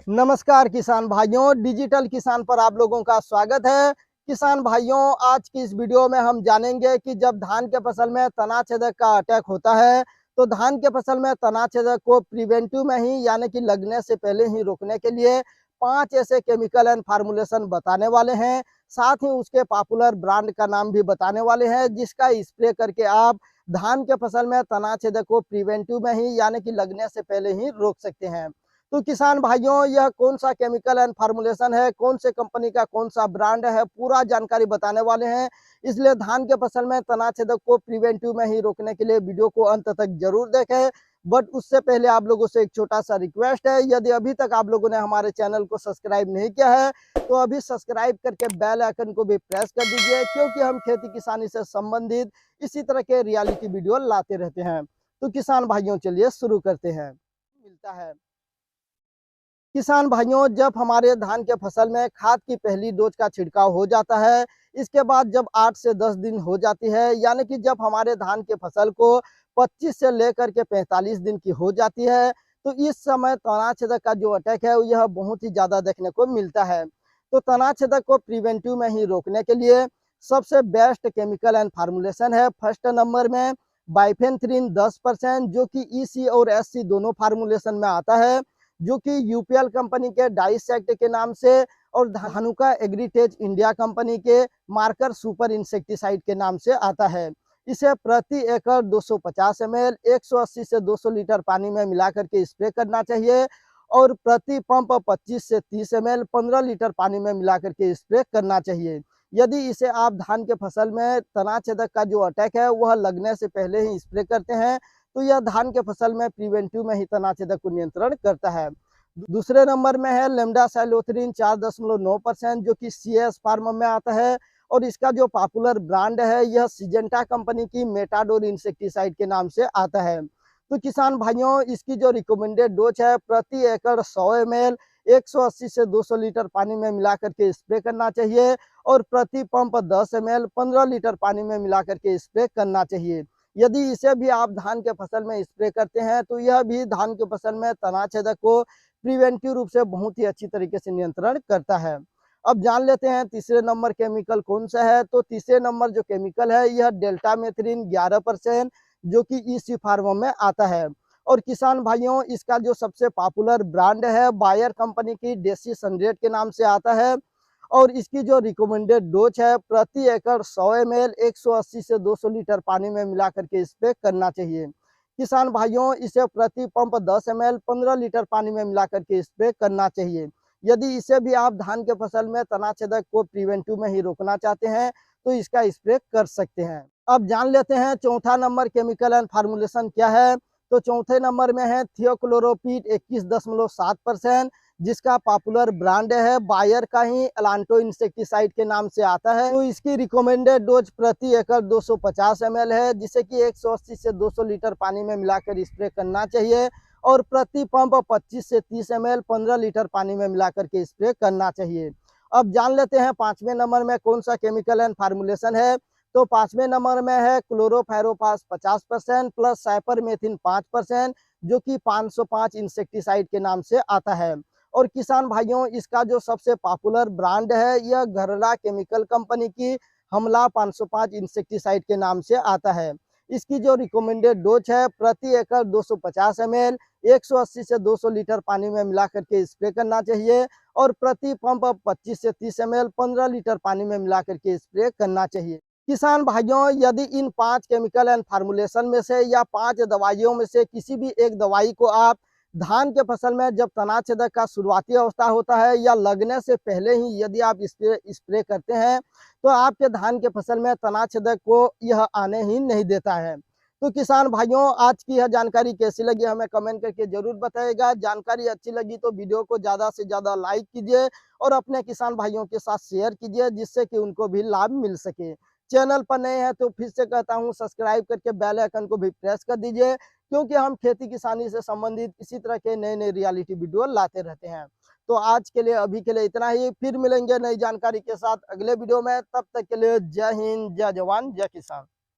नमस्कार किसान भाइयों, डिजिटल किसान पर आप लोगों का स्वागत है। किसान भाइयों, आज की इस वीडियो में हम जानेंगे कि जब धान के फसल में तना छेदक का अटैक होता है तो धान के फसल में तना छेदक को प्रिवेंटिव में ही यानी कि लगने से पहले ही रोकने के लिए 5 ऐसे केमिकल एंड फार्मूलेशन बताने वाले हैं। साथ ही उसके पॉपुलर ब्रांड का नाम भी बताने वाले हैं जिसका स्प्रे करके आप धान के फसल में तना छेदक को प्रिवेंटिव में ही यानी कि लगने से पहले ही रोक सकते हैं। तो किसान भाइयों, यह कौन सा केमिकल एंड फार्मूलेशन है, कौन से कंपनी का कौन सा ब्रांड है, पूरा जानकारी बताने वाले हैं। इसलिए धान के फसल में तना छेदक को प्रिवेंटिव में ही रोकने के लिए वीडियो को अंत तक जरूर देखें। बट उससे पहले आप लोगों से एक छोटा सा रिक्वेस्ट है, यदि अभी तक आप लोगों ने हमारे चैनल को सब्सक्राइब नहीं किया है तो अभी सब्सक्राइब करके बेल आइकन को भी प्रेस कर दीजिए, क्योंकि हम खेती किसानी से संबंधित इसी तरह के रियलिटी वीडियो लाते रहते हैं। तो किसान भाइयों, चलिए शुरू करते हैं। मिलता है किसान भाइयों, जब हमारे धान के फसल में खाद की पहली डोज का छिड़काव हो जाता है, इसके बाद जब 8 से 10 दिन हो जाती है, यानी कि जब हमारे धान के फसल को 25 से लेकर के 45 दिन की हो जाती है, तो इस समय तना छेदक का जो अटैक है यह बहुत ही ज्यादा देखने को मिलता है। तो तना छेदक को प्रिवेंटिव में ही रोकने के लिए सबसे बेस्ट केमिकल एंड फार्मूलेशन है फर्स्ट नंबर में बाइफेन्थ्रीन 10%, जो कि EC और SC दोनों फार्मूलेशन में आता है, जो कि यूपीएल कंपनी के डाइसेक्ट के नाम से और धानुका एग्रीटेज इंडिया कंपनी के मार्कर सुपर इंसेक्टिसाइड के नाम से आता है। इसे प्रति एकड़ 250 ml 180 से 200 लीटर पानी में मिलाकर के स्प्रे करना चाहिए और प्रति पंप 25 से 30 ml 15 लीटर पानी में मिलाकर के स्प्रे करना चाहिए। यदि इसे आप धान के फसल में तना छेदक का जो अटैक है वह लगने से पहले ही स्प्रे करते हैं तो यह धान के फसल में प्रिवेंटिव में ही तना छेदक को नियंत्रण करता है। दूसरे नंबर में है लेमडा साइलोथ्रीन 4.9%, जो कि CS फार्म में आता है और इसका जो पॉपुलर ब्रांड है यह सिजेंटा कंपनी की मेटाडोर इंसेक्टिसाइड के नाम से आता है। तो किसान भाइयों, इसकी जो रिकमेंडेड डोज है प्रति एकड़ 100 ml 180 से 200 लीटर पानी में मिलाकर के स्प्रे करना चाहिए और प्रति पंप 10 ml 15 लीटर पानी में मिलाकर के स्प्रे करना चाहिए। यदि इसे भी आप धान के फसल में स्प्रे करते हैं तो यह भी धान के फसल में तना छेदक को प्रिवेंटिव रूप से बहुत ही अच्छी तरीके से नियंत्रण करता है। अब जान लेते हैं तीसरे नंबर केमिकल कौन सा है। तो तीसरे नंबर जो केमिकल है यह डेल्टा मेथ्रीन 11%, जो कि EC फार्म में आता है और किसान भाइयों, इसका जो सबसे पॉपुलर ब्रांड है बायर कंपनी की देसी 100 के नाम से आता है और इसकी जो रिकमेंडेड डोज है प्रति एकड़ 100 ml 180 से 200 लीटर पानी में मिलाकर के स्प्रे करना चाहिए। किसान भाइयों, इसे प्रति पंप 10 ml 15 लीटर पानी में मिलाकर के स्प्रे करना चाहिए। यदि इसे भी आप धान के फसल में तना छेदक को प्रिवेंटिव में ही रोकना चाहते हैं तो इसका स्प्रे कर सकते हैं। अब जान लेते हैं चौथा नंबर केमिकल एंड फार्मूलेशन क्या है। तो चौथे नंबर में है थियोक्लोरोपीड 21.7%, जिसका पॉपुलर ब्रांड है बायर का ही एलांटो इंसेक्टिसाइड के नाम से आता है। तो इसकी रिकमेंडेड डोज प्रति एकड़ 250 ml है, जिसे कि 180 से 200 लीटर पानी में मिलाकर स्प्रे करना चाहिए और प्रति पंप 25 से 30 ml 15 लीटर पानी में मिलाकर के स्प्रे करना चाहिए। अब जान लेते हैं पांचवें नंबर में कौन सा केमिकल एंड फार्मूलेशन है। तो पांचवें नंबर में है क्लोरोफायरोपास 50% प्लस साइपरमेथिन 5%, जो कि 505 इंसेक्टिसाइड के नाम से आता है और किसान भाइयों, इसका जो सबसे पॉपुलर ब्रांड है यह घरला केमिकल कंपनी की हमला 505 इंसेक्टिसाइड के नाम से आता है। इसकी जो रिकमेंडेड डोज है प्रति एकड़ 250 ml 180 से 200 लीटर पानी में मिलाकर के स्प्रे करना चाहिए और प्रति पंप 25 से 30 ml 15 लीटर पानी में मिलाकर के स्प्रे करना चाहिए। किसान भाइयों, यदि इन 5 केमिकल एंड फार्मूलेशन में से या 5 दवाइयों में से किसी भी एक दवाई को आप धान के फसल में जब तना छेदक का शुरुआती अवस्था होता है या लगने से पहले ही यदि आप स्प्रे करते हैं तो आपके धान के फसल में तना छेदक को यह आने ही नहीं देता है। तो किसान भाइयों, आज की यह जानकारी कैसी लगी हमें कमेंट करके जरूर बताइएगा। जानकारी अच्छी लगी तो वीडियो को ज़्यादा से ज़्यादा लाइक कीजिए और अपने किसान भाइयों के साथ शेयर कीजिए, जिससे कि उनको भी लाभ मिल सके। चैनल पर नए हैं तो फिर से कहता हूं सब्सक्राइब करके बेल आइकन को भी प्रेस कर दीजिए, क्योंकि हम खेती किसानी से संबंधित इसी तरह के नए नए रियलिटी वीडियो लाते रहते हैं। तो आज के लिए अभी के लिए इतना ही, फिर मिलेंगे नई जानकारी के साथ अगले वीडियो में। तब तक के लिए जय हिंद, जय जवान, जय किसान।